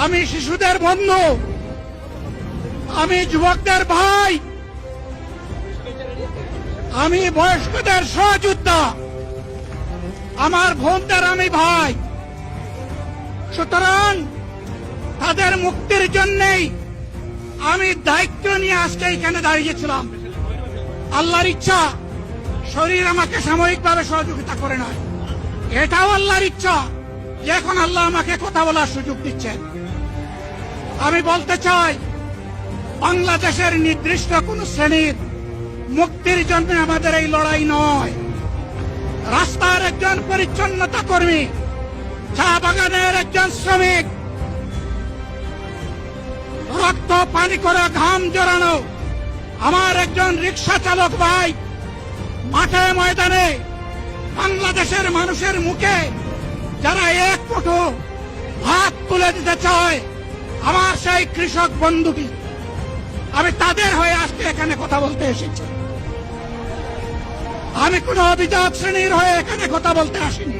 আমি শিশুদের বন্ধু, আমি যুবকদের ভাই, আমি বয়স্কদের সহযোদ্ধা, আমার বোনদের আমি ভাই। সুতরাং তাদের মুক্তির জন্যই আমি দায়িত্ব নিয়ে আজকে এখানে দাঁড়িয়েছিলাম। আল্লাহর ইচ্ছা শরীর আমাকে সাময়িকভাবে সহযোগিতা করে নয়, এটাও আল্লাহর ইচ্ছা যে এখন আল্লাহ আমাকে কথা বলার সুযোগ দিচ্ছেন। আমি বলতে চাই, বাংলাদেশের নির্দিষ্ট কোন শ্রেণীর মুক্তির জন্য আমাদের এই লড়াই নয়। রাস্তার একজন পরিচ্ছন্নতা কর্মী, চা বাগানের একজন শ্রমিক, রক্ত পানি করে ঘাম জড়ানো আমার একজন রিক্সা চালক ভাই মাঠে ময়দানে বাংলাদেশের মানুষের মুখে যারা এক মুঠো ভাত তুলে দিতে চায়, আমার সেই কৃষক বন্ধুটি, আমি তাদের হয়ে আজকে এখানে কথা বলতে এসেছি। আমি কোন অভিজাত শ্রেণীর হয়ে এখানে কথা বলতে আসিনি।